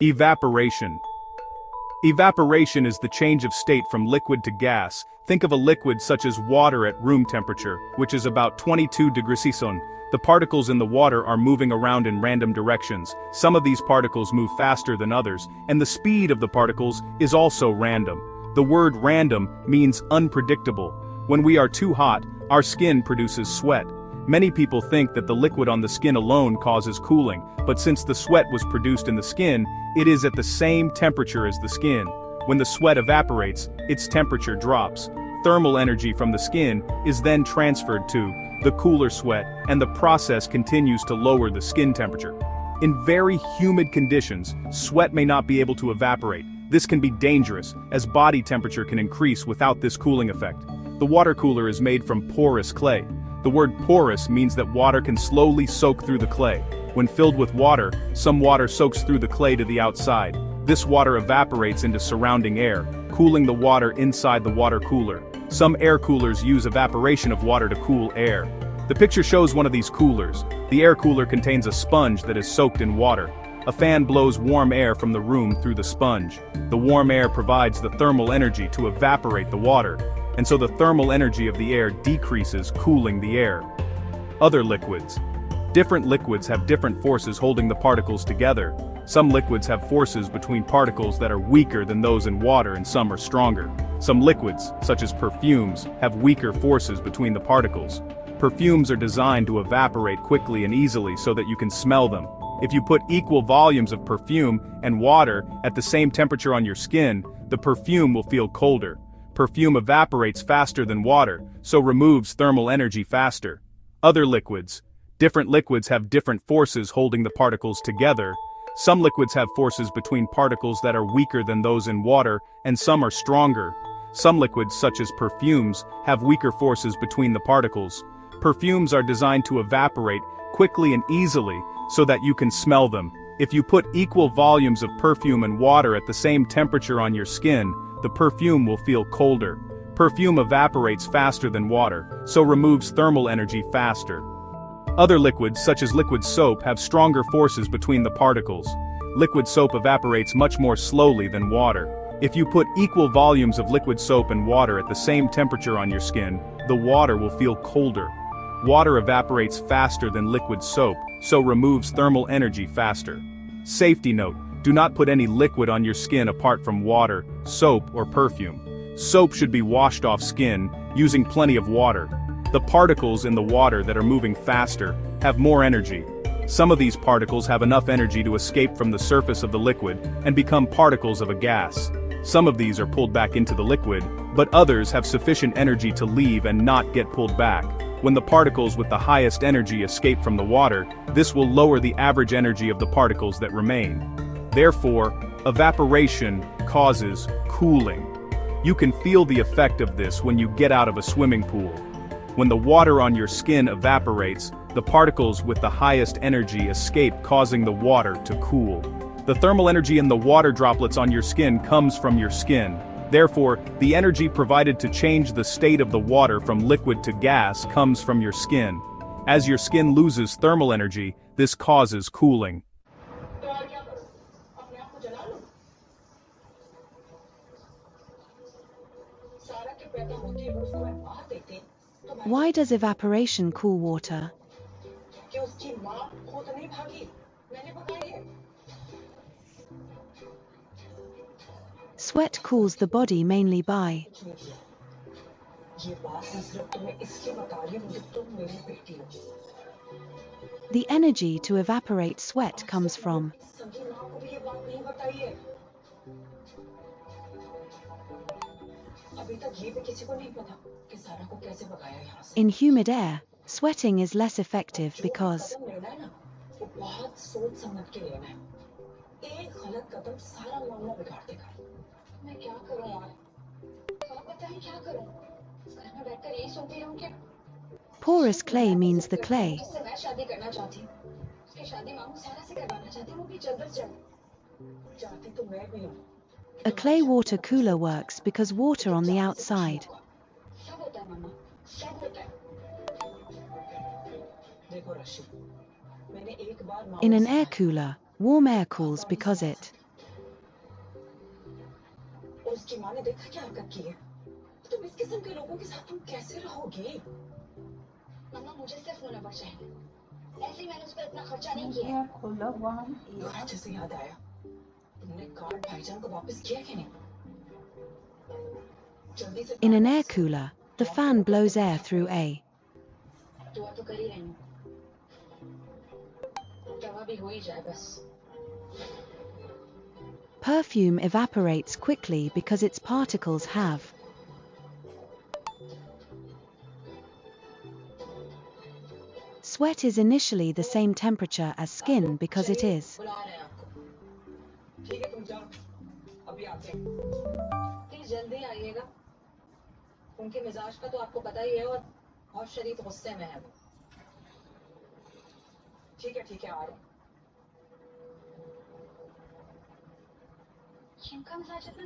Evaporation. Evaporation is the change of state from liquid to gas. Think of a liquid such as water at room temperature, which is about 22 degrees Celsius. The particles in the water are moving around in random directions. Some of these particles move faster than others, and the speed of the particles is also random. The word random means unpredictable. When we are too hot, our skin produces sweat. Many people think that the liquid on the skin alone causes cooling, but since the sweat was produced in the skin, it is at the same temperature as the skin. When the sweat evaporates, its temperature drops. Thermal energy from the skin is then transferred to the cooler sweat, and the process continues to lower the skin temperature. In very humid conditions, sweat may not be able to evaporate. This can be dangerous, as body temperature can increase without this cooling effect. The water cooler is made from porous clay. The word porous means that water can slowly soak through the clay. When filled with water, some water soaks through the clay to the outside. This water evaporates into surrounding air, cooling the water inside the water cooler. Some air coolers use evaporation of water to cool air. The picture shows one of these coolers. The air cooler contains a sponge that is soaked in water. A fan blows warm air from the room through the sponge. The warm air provides the thermal energy to evaporate the water, and so the thermal energy of the air decreases, cooling the air. Other liquids. Different liquids have different forces holding the particles together. Some liquids have forces between particles that are weaker than those in water, and some are stronger. Some liquids, such as perfumes, have weaker forces between the particles. Perfumes are designed to evaporate quickly and easily so that you can smell them. If you put equal volumes of perfume and water at the same temperature on your skin, the perfume will feel colder. Perfume evaporates faster than water, so removes thermal energy faster. Other liquids. Different liquids have different forces holding the particles together. Some liquids have forces between particles that are weaker than those in water, and some are stronger. Some liquids, such as perfumes, have weaker forces between the particles. Perfumes are designed to evaporate quickly and easily so that you can smell them. If you put equal volumes of perfume and water at the same temperature on your skin, the perfume will feel colder. Perfume evaporates faster than water, so removes thermal energy faster. Other liquids, such as liquid soap, have stronger forces between the particles. Liquid soap evaporates much more slowly than water. If you put equal volumes of liquid soap and water at the same temperature on your skin, the water will feel colder. Water evaporates faster than liquid soap, so removes thermal energy faster. Safety note: do not put any liquid on your skin apart from water, soap, or perfume. Soap should be washed off skin, using plenty of water. The particles in the water that are moving faster have more energy. Some of these particles have enough energy to escape from the surface of the liquid and become particles of a gas. Some of these are pulled back into the liquid, but others have sufficient energy to leave and not get pulled back. When the particles with the highest energy escape from the water, this will lower the average energy of the particles that remain. Therefore, evaporation causes cooling. You can feel the effect of this when you get out of a swimming pool. When the water on your skin evaporates, the particles with the highest energy escape, causing the water to cool. The thermal energy in the water droplets on your skin comes from your skin. Therefore, the energy provided to change the state of the water from liquid to gas comes from your skin. As your skin loses thermal energy, this causes cooling. Why does evaporation cool water? Sweat cools the body mainly by the energy to evaporate sweat comes from in humid air, sweating is less effective because porous clay means the clay a clay water cooler works because water on the outside in an air cooler, warm air cools because it इसकी माँ ने देखा क्या हरकत की है? तुम इस किस्म के लोगों के साथ तुम कैसे रहोगी? मम्मा मुझे सिर्फ वो नंबर चाहिए। ऐसे ही मैंने उस पर इतना खर्चा नहीं किया। और अच्छे से याद आया, तुमने कार्ड भाईजान को वापस किया कि नहीं? जल्दी से In कार्ड an air वापस करो। cooler, the fan blows air through A. दुआ तो कर ही रही हूँ। दवा भी हो ही जाए बस। Perfume evaporates quickly because its particles have. Sweat is initially the same temperature as skin because it is. बुला रहे हैं आपको। ठीक है तुम जाओ, अभी आते हैं। प्लीज जल्दी आइएगा। उनके मिजाज का तो आपको पता ही है और बहुत शदीद गुस्से में है वो। ठीक है आ रहे हैं। इनका मिजाज इतना